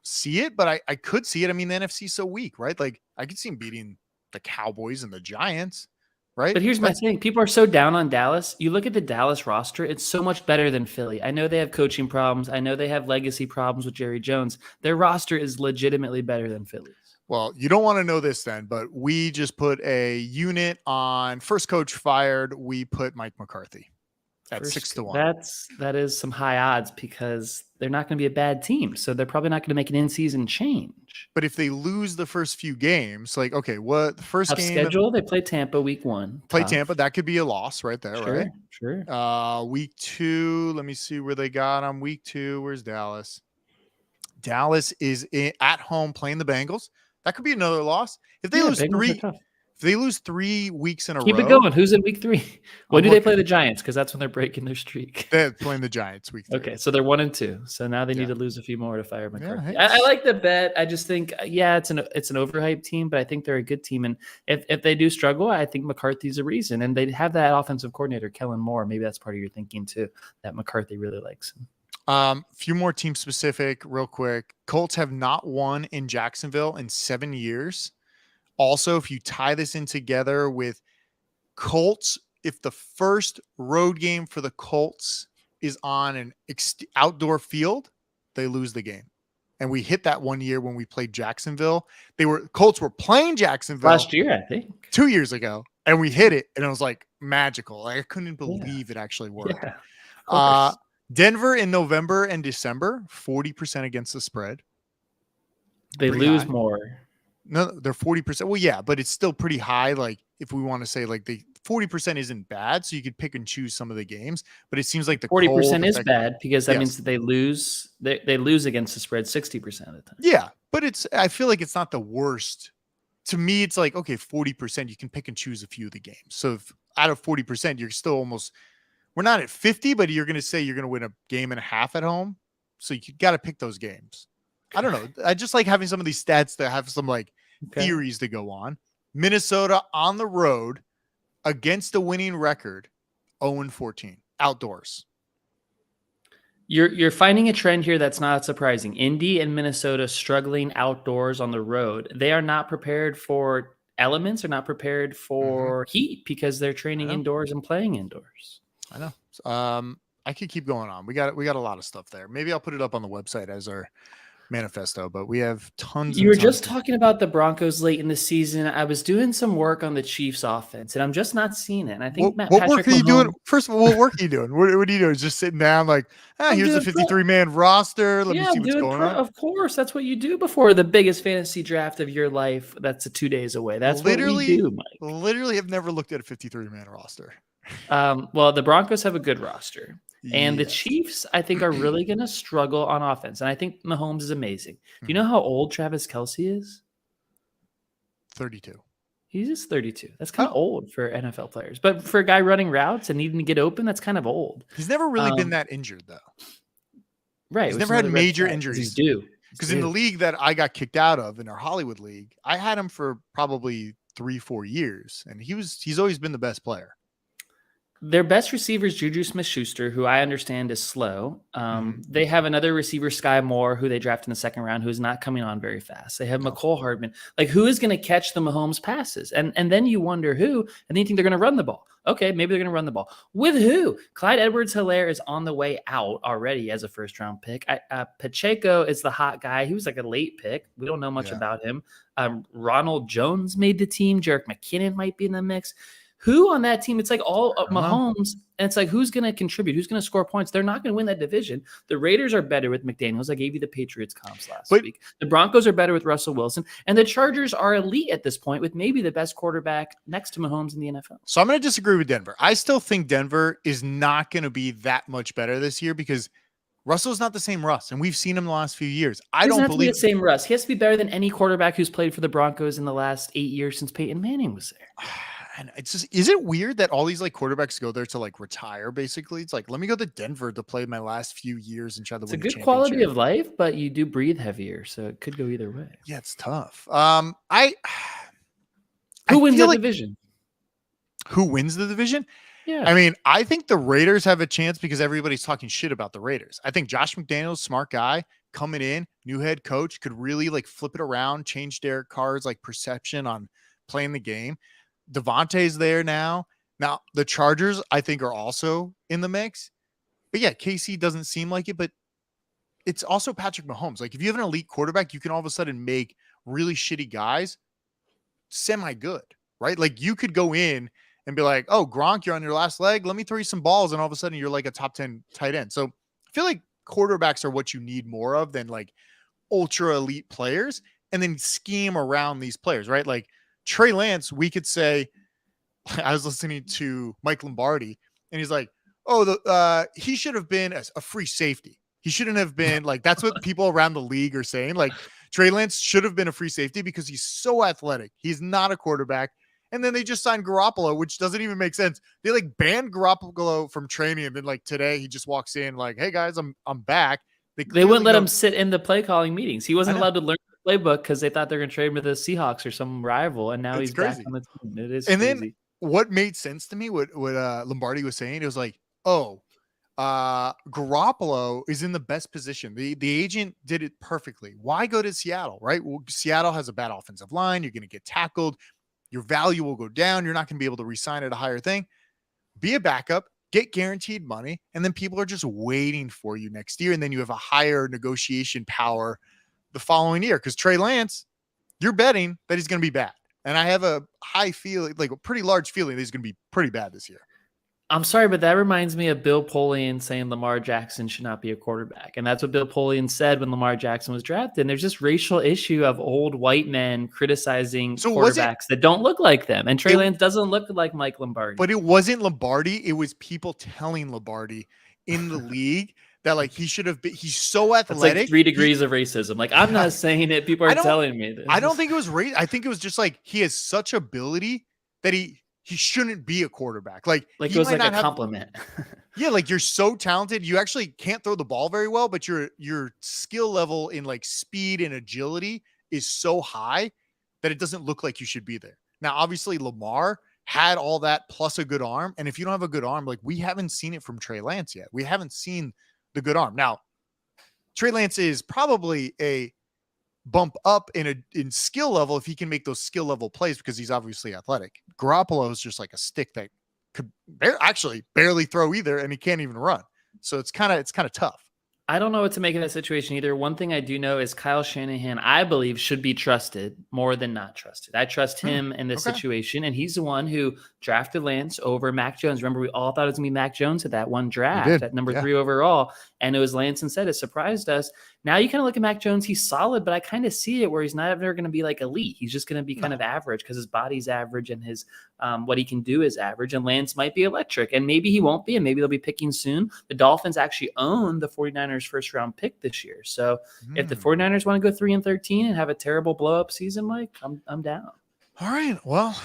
see it, but I could see it. I mean, the NFC's so weak, right? Like I could see him beating the Cowboys and the Giants, right? But here's my thing. People are so down on Dallas. You look at the Dallas roster, it's so much better than Philly. I know they have coaching problems. I know they have legacy problems with Jerry Jones. Their roster is legitimately better than Philly's. Well, you don't want to know this then, but we just put a unit on first coach fired. We put Mike McCarthy at 6-1. That is some high odds because they're not going to be a bad team. So they're probably not going to make an in-season change. But if they lose the first few games, like, okay, what the first Tough game schedule? They play Tampa week 1. Play Tampa. That could be a loss right there, right? Sure. Week 2, let me see where they got on week 2. Where's Dallas? Dallas is at home playing the Bengals. That could be another loss. If they lose if they lose 3 weeks in a row. Keep it going. Who's in week 3? When do they play the Giants? Because that's when they're breaking their streak. They're playing the Giants week 3. Okay, so they're 1-2. So now they need to lose a few more to fire McCarthy. Yeah, I like the bet. I just think, it's an overhyped team, but I think they're a good team. And if they do struggle, I think McCarthy's a reason. And they have that offensive coordinator, Kellen Moore. Maybe that's part of your thinking too, that McCarthy really likes him. Few more team specific real quick. Colts have not won in Jacksonville in 7 years. Also, if you tie this in together with Colts, if the first road game for the Colts is on an outdoor field, they lose the game. And we hit that one year when we played Jacksonville. Colts were playing Jacksonville last year, I think 2 years ago, and we hit it, and it was like magical. Like, I couldn't believe it actually worked. Yeah, Denver in November and December, 40% against the spread. They lose more. No, they're 40%. Well, yeah, but it's still pretty high. Like, if we want to say like the 40% isn't bad, so you could pick and choose some of the games. But it seems like the 40% is bad because that means that they lose. They lose against the spread 60% of the time. Yeah, but I feel like it's not the worst. To me, it's like, okay, 40%, you can pick and choose a few of the games. So if out of 40%, you're still almost. We're not at 50, but you're going to say you're going to win a game and a half at home. So you got to pick those games. I don't know. I just like having some of these stats that have some theories to go on. Minnesota on the road against a winning record, 0-14 outdoors. You're finding a trend here that's not surprising. Indy and Minnesota struggling outdoors on the road. They are not prepared for elements, are not prepared for heat because they're training indoors and playing indoors. I know. I could keep going on. We got a lot of stuff there. Maybe I'll put it up on the website as our manifesto, but we have tons. You were just talking about the Broncos late in the season. I was doing some work on the Chiefs offense, and I'm just not seeing it. And I think what work are you doing? First of all, what work are you doing? What are you doing? Just sitting down like, here's a 53-man roster. Let me see what's going on. Of course, that's what you do before the biggest fantasy draft of your life. That's 2 days away. That's literally what we do, Mike. Literally have never looked at a 53-man roster. Well, the Broncos have a good roster. And the Chiefs, I think, are really going to struggle on offense. And I think Mahomes is amazing. Do you know how old Travis Kelce is? 32. He's just 32. That's kind of old for NFL players. But for a guy running routes and needing to get open, that's kind of old. He's never really been that injured, though. Right. He's never had major injuries. He's due. Because in the league that I got kicked out of, in our Hollywood league, I had him for probably 3-4 years. And he's always been the best player. Their best receiver is Juju Smith-Schuster, who I understand is slow. They have another receiver, Sky Moore, who they drafted in the second round, who is not coming on very fast. They have McCole Hardman. Like, who is going to catch the Mahomes passes? And then you wonder who, and then you think they're going to run the ball. Okay, maybe they're going to run the ball. With who? Clyde Edwards-Helaire is on the way out already as a first-round pick. Pacheco is the hot guy. He was like a late pick. We don't know much about him. Ronald Jones made the team. Jerick McKinnon might be in the mix. Who on that team? It's like all Mahomes, and it's like, who's going to contribute? Who's going to score points? They're not going to win that division. The Raiders are better with McDaniels. I gave you the Patriots comps last week. The Broncos are better with Russell Wilson, and the Chargers are elite at this point with maybe the best quarterback next to Mahomes in the NFL. So I'm going to disagree with Denver. I still think Denver is not going to be that much better this year because Russell's not the same Russ, and we've seen him the last few years. I don't believe the same Russ. He has to be better than any quarterback who's played for the Broncos in the last 8 years since Peyton Manning was there. And it's just, is it weird that all these quarterbacks go there to retire? Basically, it's like, let me go to Denver to play my last few years and try to win. It's a good quality of life, but you do breathe heavier, so it could go either way. Yeah, it's tough. Who wins that division? Who wins the division? Yeah. I mean, I think the Raiders have a chance because everybody's talking shit about the Raiders. I think Josh McDaniels, smart guy, coming in, new head coach, could really like flip it around, change Derek Carr's like perception on playing the game. Devontae's there now. Now, the Chargers, I think, are also in the mix. But yeah, KC doesn't seem like it, but it's also Patrick Mahomes. Like, if you have an elite quarterback, you can all of a sudden make really shitty guys semi good, right? Like, you could go in and be like, oh, Gronk, you're on your last leg. Let me throw you some balls. And all of a sudden, you're like a top 10 tight end. So I feel like quarterbacks are what you need more of than like ultra elite players, and then scheme around these players, right? Like Trey Lance, we could say, I was listening to Mike Lombardi, and he's like, oh, he should have been a free safety. He shouldn't have been like, that's what people around the league are saying. Like, Trey Lance should have been a free safety because he's so athletic. He's not a quarterback. And then they just signed Garoppolo, which doesn't even make sense. They like banned Garoppolo from training, and then like today he just walks in like, "Hey guys, I'm back." They wouldn't let him sit in the play calling meetings. He wasn't I know. allowed to learn the playbook because they thought they're going to trade him to the Seahawks or some rival, and now It's he's crazy. back on the team. It is And crazy. then what made sense to me, what Lombardi was saying, it was like, oh, Garoppolo is in the best position. The agent did it perfectly. Why go to Seattle, right? Well, Seattle has a bad offensive line. You're going to get tackled. Your value will go down. You're not going to be able to re-sign at a higher thing. Be a backup, get guaranteed money, and then people are just waiting for you next year. And then you have a higher negotiation power the following year. Because Trey Lance, you're betting that he's going to be bad. And I have a high feeling, like a pretty large feeling that he's going to be pretty bad this year. I'm sorry, but that reminds me of Bill Polian saying Lamar Jackson should not be a quarterback. And that's what Bill Polian said when Lamar Jackson was drafted. And there's this racial issue of old white men criticizing quarterbacks that don't look like them. And Trey Lance doesn't look like Mike Lombardi. But it wasn't Lombardi. It was people telling Lombardi in the league that like he should have been. He's so athletic. It's like 3 degrees of racism. Like, I'm not saying it. People are telling me this. I don't think it was race. I think it was just like he has such ability that he shouldn't be a quarterback. Like it was like a compliment. Yeah, like you're so talented. You actually can't throw the ball very well, but your skill level in like speed and agility is so high that it doesn't look like you should be there. Now, obviously, Lamar had all that plus a good arm. And if you don't have a good arm, like we haven't seen it from Trey Lance yet. We haven't seen the good arm. Now, Trey Lance is probably a bump up in skill level if he can make those skill level plays because he's obviously athletic. Garoppolo is just like a stick that could actually barely throw either, and he can't even run. So it's kind of tough. I don't know what to make of that situation either. One thing I do know is Kyle Shanahan, I believe, should be trusted more than not trusted. I trust him in this situation, and he's the one who drafted Lance over Mac Jones. Remember, we all thought it was going to be Mac Jones at that one draft at number 3 overall, and it was Lance instead. It surprised us. Now you kind of look at Mac Jones, he's solid, but I kind of see it where he's not ever going to be like elite. He's just going to be kind of average because his body's average and his what he can do is average. And Lance might be electric, and maybe he won't be, and maybe they'll be picking soon. The Dolphins actually own the 49ers first round pick this year. So if the 49ers want to go 3-13 and have a terrible blow up season, Mike, I'm down. All right. Well,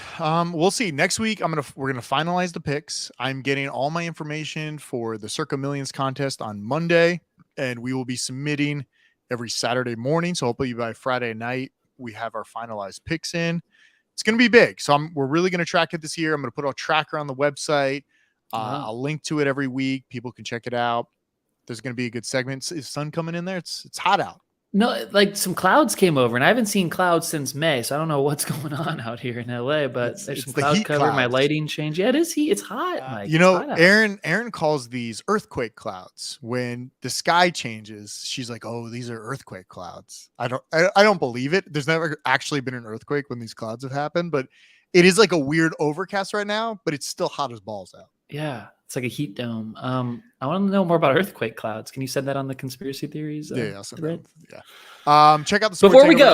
we'll see. Next week, we're gonna finalize the picks. I'm getting all my information for the Circa Millions contest on Monday, and we will be submitting every Saturday morning. So hopefully by Friday night, we have our finalized picks in. It's gonna be big. So we're really gonna track it this year. I'm gonna put a tracker on the website. I'll link to it every week. People can check it out. There's gonna be a good segment. Is sun coming in there? It's hot out. No, like some clouds came over, and I haven't seen clouds since May, so I don't know what's going on out here in LA. But there's some cloud cover. Clouds. My lighting changed. Yeah, it is heat. It's hot. Mike. Aaron calls these earthquake clouds. When the sky changes, she's like, "Oh, these are earthquake clouds." I don't believe it. There's never actually been an earthquake when these clouds have happened, but it is like a weird overcast right now. But it's still hot as balls out. Yeah, it's like a heat dome. I want to know more about earthquake clouds. Can you send that on the conspiracy theories? I'll send that. Yeah. Check out the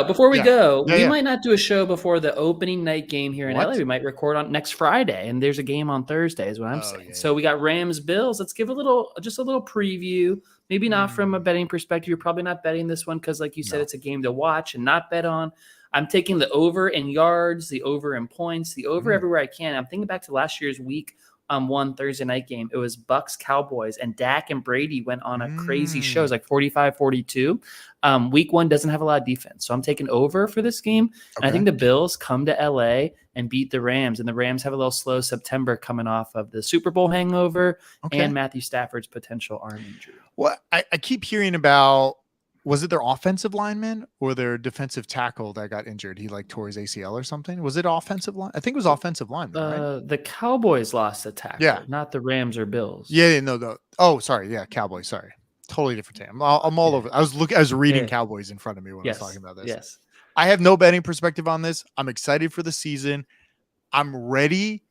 before we go. We might not do a show before the opening night game here in LA. We might record on next Friday, and there's a game on Thursday, is what I'm saying. So we got Rams Bills. Let's give just a little preview. Maybe not from a betting perspective. You're probably not betting this one because, like you said, it's a game to watch and not bet on. I'm taking the over in yards, the over in points, the over everywhere I can. I'm thinking back to last year's week one Thursday night game. It was Bucks Cowboys, and Dak and Brady went on a crazy show. It was like 45-42. Week 1 doesn't have a lot of defense, so I'm taking over for this game. And I think the Bills come to LA and beat the Rams, and the Rams have a little slow September coming off of the Super Bowl hangover and Matthew Stafford's potential arm injury. Well, I keep hearing about, was it their offensive lineman or their defensive tackle that got injured? He like tore his ACL or something. Was it offensive line? I think it was offensive lineman, right? The Cowboys lost a tackle, not the Rams or Bills. Yeah, no. Oh, sorry. Yeah, Cowboys. Sorry. Totally different team. I'm all over. I was reading Cowboys in front of me when I was talking about this. Yes. I have no betting perspective on this. I'm excited for the season. I'm ready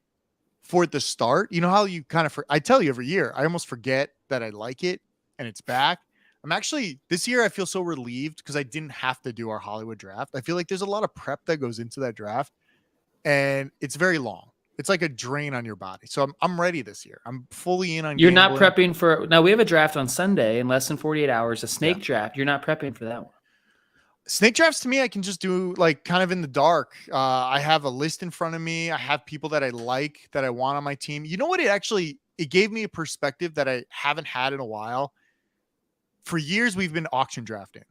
for it to start. You know how you kind of, I tell you every year, I almost forget that I like it and it's back. I'm actually, this year I feel so relieved because I didn't have to do our Hollywood draft. I feel like there's a lot of prep that goes into that draft and it's very long. It's like a drain on your body. So I'm ready this year. I'm fully in on You're gambling. not prepping for, now we have a draft on Sunday in less than 48 hours, a snake draft. You're not prepping for that one. Snake drafts to me, I can just do like kind of in the dark. I have a list in front of me. I have people that I like, that I want on my team. You know what? It gave me a perspective that I haven't had in a while. For years, we've been auction drafting.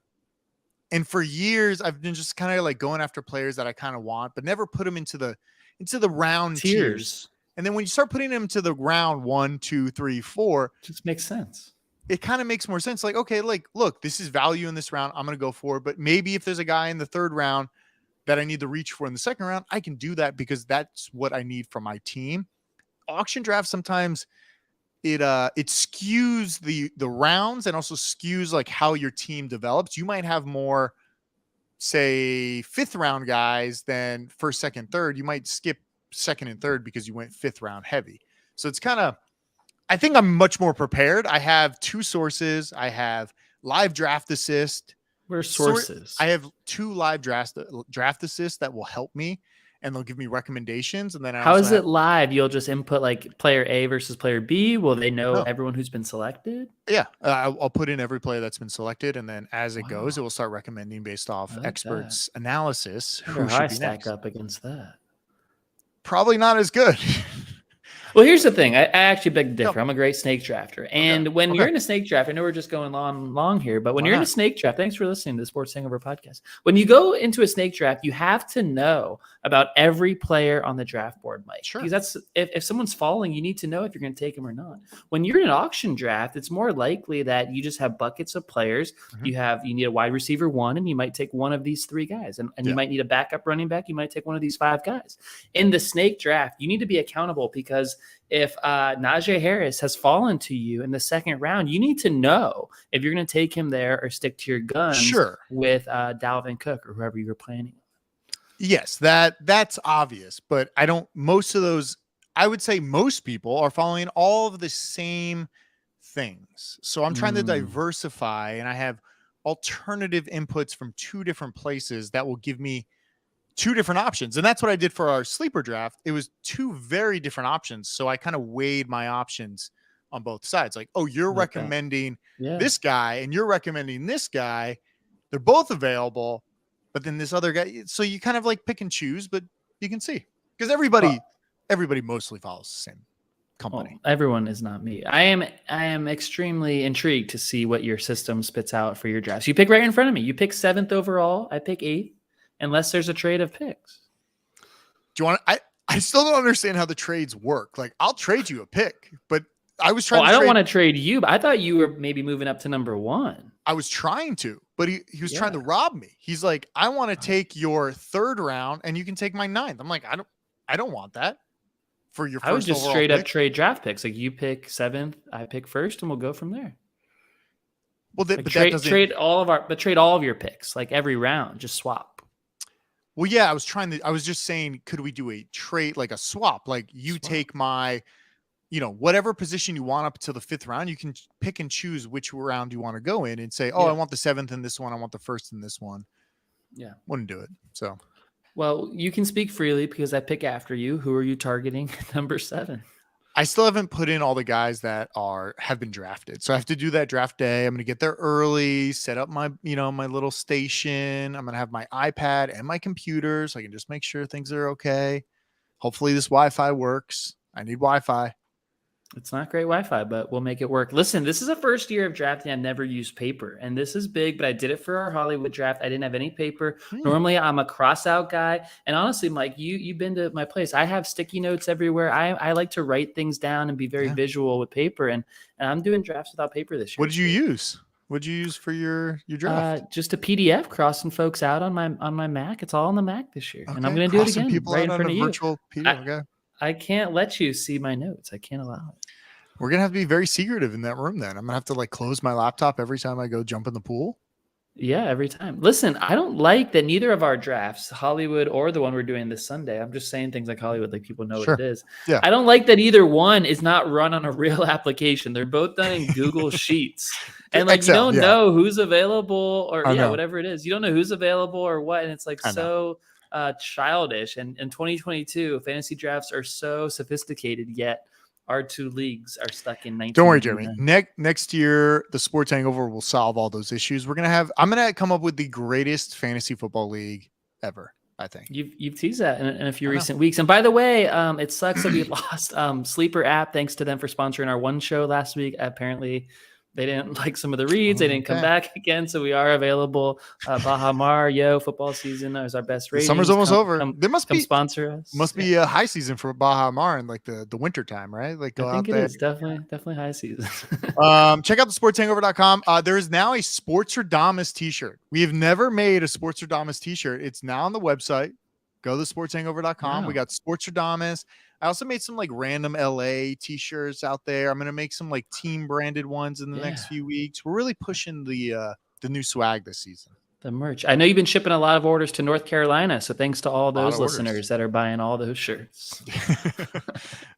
And for years, I've been just kind of like going after players that I kind of want, but never put them into the round tiers. And then when you start putting them to the round 1, 2, 3, 4, it just makes sense. It kind of makes more sense. Like, okay, like, look, this is value in this round. I'm going to go for it. But maybe if there's a guy in the 3rd round that I need to reach for in the 2nd round, I can do that because that's what I need from my team. Auction draft sometimes it skews the rounds and also skews like how your team develops. You might have more, say, 5th round guys than 1st, 2nd, 3rd. You might skip 2nd and 3rd because you went 5th round heavy. So it's kind of, I think I'm much more prepared. I have 2 sources. I have live draft assist. What are sources? I have 2 live draft assists that will help me and they'll give me recommendations. And then how is it live? You'll just input like player A versus player B. Will they know everyone who's been selected? Yeah. I'll put in every player that's been selected. And then as it goes, it will start recommending based off experts' analysis. Who should I stack up against that? Probably not as good. Well, here's the thing. I actually beg to differ. I'm a great snake drafter. And when you're in a snake draft, I know we're just going long here, but when you're in a snake draft, thanks for listening to the Sports Hangover podcast. When you go into a snake draft, you have to know about every player on the draft board, Mike. Sure. Because that's if someone's falling, you need to know if you're going to take them or not. When you're in an auction draft, it's more likely that you just have buckets of players. Mm-hmm. You need a wide receiver 1, and you might take one of these 3 guys. And you might need a backup running back. You might take one of these 5 guys. In the snake draft, you need to be accountable because if Najee Harris has fallen to you in the 2nd round, you need to know if you're going to take him there or stick to your guns with Dalvin Cook or whoever you're planning. Yes, that's obvious, but most of those, I would say most people are following all of the same things. So I'm trying to diversify, and I have alternative inputs from 2 different places that will give me 2 different options. And that's what I did for our sleeper draft. It was 2 very different options. So I kind of weighed my options on both sides. Like, oh, you're recommending this guy and you're recommending this guy. They're both available, but then this other guy. So you kind of like pick and choose, but you can see because everybody mostly follows the same company. Well, everyone is not me. I am extremely intrigued to see what your system spits out for your drafts. You pick right in front of me. You pick 7th overall. I pick 8th. Unless there's a trade of picks. Do you want I still don't understand how the trades work. Like, I'll trade you a pick, but I was trying I don't want to trade you, but I thought you were maybe moving up to number 1. I was trying to, but he was trying to rob me. He's like, I want to take your 3rd round and you can take my 9th. I'm like, I don't want that for your first. I would just straight up trade draft picks. Like, you pick 7th, I pick 1st, and we'll go from there. Well, but trade all of your picks, like every round, just swap. Well, yeah, I was just saying, could we do a trade, like a swap? Like you take my, whatever position you want up to the 5th round, you can pick and choose which round you want to go in and say, I want the 7th in this one. I want the 1st in this one. Yeah. Wouldn't do it. So. Well, you can speak freely because I pick after you. Who are you targeting? Number 7. I still haven't put in all the guys that have been drafted. So I have to do that draft day. I'm going to get there early, set up my, my little station. I'm going to have my iPad and my computer so I can just make sure things are okay. Hopefully this Wi-Fi works. I need Wi-Fi. It's not great Wi-Fi, but we'll make it work. Listen, this is the first year of drafting I've never used paper, and this is big, but I did it for our Hollywood draft. I didn't have any paper. Normally, I'm a cross-out guy, and honestly, Mike, you've been to my place. I have sticky notes everywhere. I like to write things down and be very visual with paper, and I'm doing drafts without paper this year. What did you use? What did you use for your draft? Just a PDF, crossing folks out on my Mac. It's all on the Mac this year, Okay. and I'm going to do it again people right out in front on of a you. virtual PDF. Okay. I can't let you see my notes. I can't allow it. We're going to have to be very secretive in that room then. I'm going to have to like close my laptop every time I go jump in the pool. Yeah, every time. Listen, I don't like that neither of our drafts, Hollywood or the one we're doing this Sunday. I'm just saying things like Hollywood, like people know what it is. Yeah. I don't like that either one is not run on a real application. They're both done in Google Sheets. And like Excel, you don't know who's available or whatever it is. You don't know who's available or what. And it's like so childish. And in 2022, fantasy drafts are so sophisticated, yet our two leagues are stuck in 19. Don't worry, Jeremy. Next year, the Sports Hangover will solve all those issues. I'm going to come up with the greatest fantasy football league ever, I think. You've teased that in a few recent weeks. And by the way, it sucks that we lost Sleeper app. Thanks to them for sponsoring our one show last week. Apparently, they didn't like some of the reads. They didn't come back again. So we are available. Baha Mar, football season is our best rating. Summer's almost over. There must be sponsor us. Must be a high season for Baha Mar in like the winter time, right? Like go I think out there. It is definitely high season. Check out the sportshangover.com. There is now a Sportstradamus t-shirt. We have never made a Sportstradamus t-shirt. It's now on the website. Go to sportshangover.com. Wow. We got Sportstradamus. I also made some like random LA t-shirts out there. I'm going to make some like team branded ones in the next few weeks. We're really pushing the new swag this season. The merch. I know you've been shipping a lot of orders to North Carolina. So thanks to all those listeners that are buying all those shirts.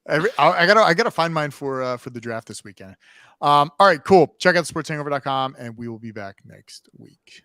I gotta find mine for the draft this weekend. All right, cool. Check out sportshangover.com and we will be back next week.